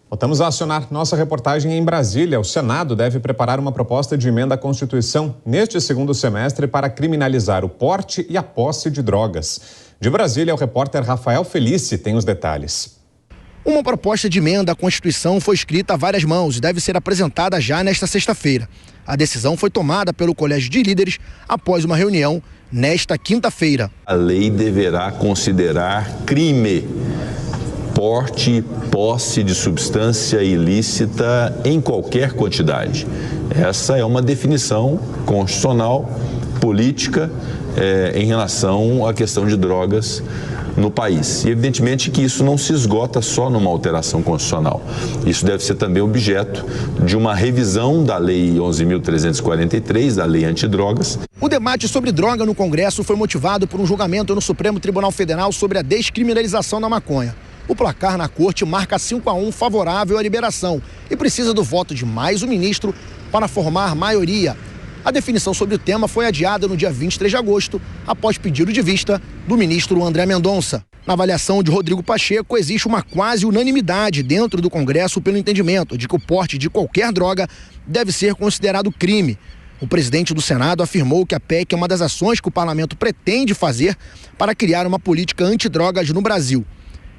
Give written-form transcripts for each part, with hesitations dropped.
Voltamos a acionar nossa reportagem em Brasília. O Senado deve preparar uma proposta de emenda à Constituição neste segundo semestre para criminalizar o porte e a posse de drogas. De Brasília, o repórter Rafael Felice tem os detalhes. Uma proposta de emenda à Constituição foi escrita a várias mãos e deve ser apresentada já nesta sexta-feira. A decisão foi tomada pelo Colégio de Líderes após uma reunião nesta quinta-feira. A lei deverá considerar crime porte, posse de substância ilícita em qualquer quantidade. Essa é uma definição constitucional, política, em relação à questão de drogas no país. E evidentemente que isso não se esgota só numa alteração constitucional. Isso deve ser também objeto de uma revisão da Lei 11.343, da Lei Antidrogas. O debate sobre droga no Congresso foi motivado por um julgamento no Supremo Tribunal Federal sobre a descriminalização da maconha. O placar na corte marca 5-1 favorável à liberação e precisa do voto de mais um ministro para formar maioria. A definição sobre o tema foi adiada no dia 23 de agosto, após pedido de vista do ministro André Mendonça. Na avaliação de Rodrigo Pacheco, existe uma quase unanimidade dentro do Congresso pelo entendimento de que o porte de qualquer droga deve ser considerado crime. O presidente do Senado afirmou que a PEC é uma das ações que o parlamento pretende fazer para criar uma política antidrogas no Brasil.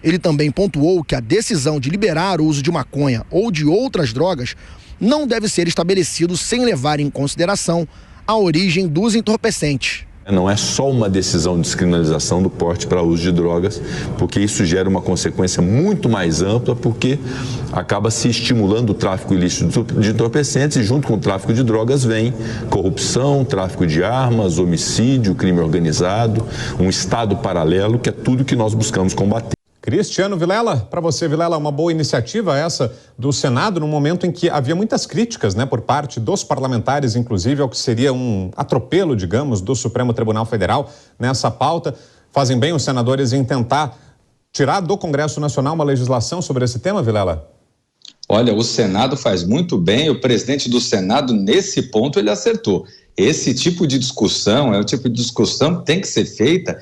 Ele também pontuou que a decisão de liberar o uso de maconha ou de outras drogas não deve ser estabelecido sem levar em consideração a origem dos entorpecentes. Não é só uma decisão de descriminalização do porte para uso de drogas, porque isso gera uma consequência muito mais ampla, porque acaba se estimulando o tráfico ilícito de entorpecentes e junto com o tráfico de drogas vem corrupção, tráfico de armas, homicídio, crime organizado, um estado paralelo, que é tudo que nós buscamos combater. Cristiano Vilela, para você, Vilela, uma boa iniciativa essa do Senado, no momento em que havia muitas críticas, por parte dos parlamentares, inclusive, ao que seria um atropelo, digamos, do Supremo Tribunal Federal nessa pauta. Fazem bem os senadores em tentar tirar do Congresso Nacional uma legislação sobre esse tema, Vilela? Olha, o Senado faz muito bem, o presidente do Senado, nesse ponto, ele acertou. Esse tipo de discussão é o tipo de discussão que tem que ser feita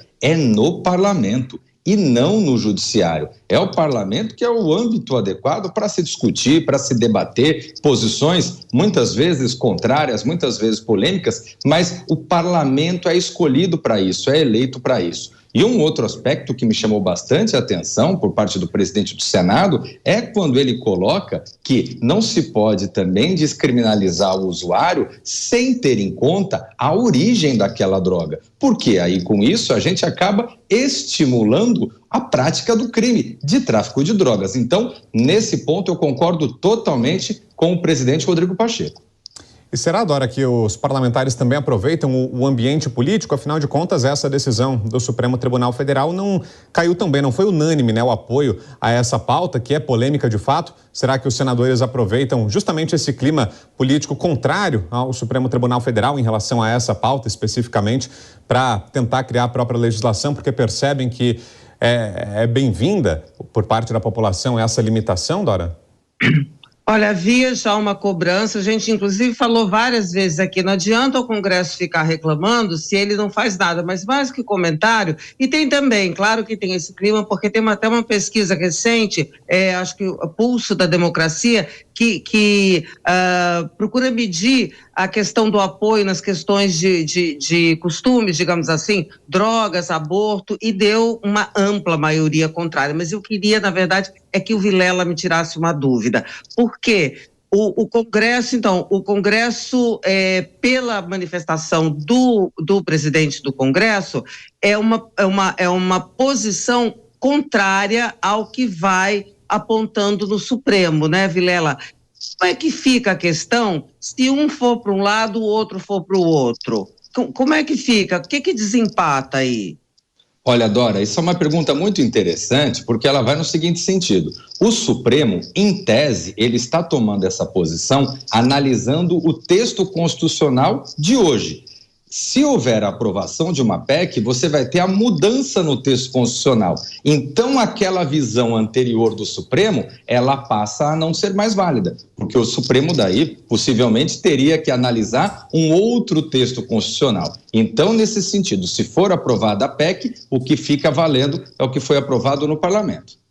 no parlamento e não no judiciário. É o parlamento que é o âmbito adequado para se discutir, para se debater posições muitas vezes contrárias, muitas vezes polêmicas, mas o parlamento é escolhido para isso, é eleito para isso. E um outro aspecto que me chamou bastante a atenção por parte do presidente do Senado é quando ele coloca que não se pode também descriminalizar o usuário sem ter em conta a origem daquela droga. Porque aí com isso a gente acaba estimulando a prática do crime de tráfico de drogas. Então, nesse ponto eu concordo totalmente com o presidente Rodrigo Pacheco. E será, Dora, que os parlamentares também aproveitam o ambiente político? Afinal de contas, essa decisão do Supremo Tribunal Federal não caiu tão bem, não foi unânime, o apoio a essa pauta, que é polêmica de fato. Será que os senadores aproveitam justamente esse clima político contrário ao Supremo Tribunal Federal em relação a essa pauta especificamente para tentar criar a própria legislação, porque percebem que é bem-vinda por parte da população essa limitação, Dora? Olha, havia já uma cobrança, a gente inclusive falou várias vezes aqui, não adianta o Congresso ficar reclamando se ele não faz nada, mas mais que comentário, e tem também, claro que tem esse clima, porque tem até uma pesquisa recente, acho que o Pulso da Democracia, que procura medir a questão do apoio nas questões de costumes, digamos assim, drogas, aborto, e deu uma ampla maioria contrária. Mas eu queria, na verdade, que o Vilela me tirasse uma dúvida. Por quê? O Congresso, então, pela manifestação do presidente do Congresso, é uma posição contrária ao que vai apontando no Supremo, Vilela? Como é que fica a questão se um for para um lado, o outro for para o outro? Como é que fica? O que desempata aí? Olha, Dora, isso é uma pergunta muito interessante, porque ela vai no seguinte sentido. O Supremo, em tese, ele está tomando essa posição analisando o texto constitucional de hoje. Se houver a aprovação de uma PEC, você vai ter a mudança no texto constitucional. Então, aquela visão anterior do Supremo, ela passa a não ser mais válida, porque o Supremo daí, possivelmente, teria que analisar um outro texto constitucional. Então, nesse sentido, se for aprovada a PEC, o que fica valendo é o que foi aprovado no Parlamento.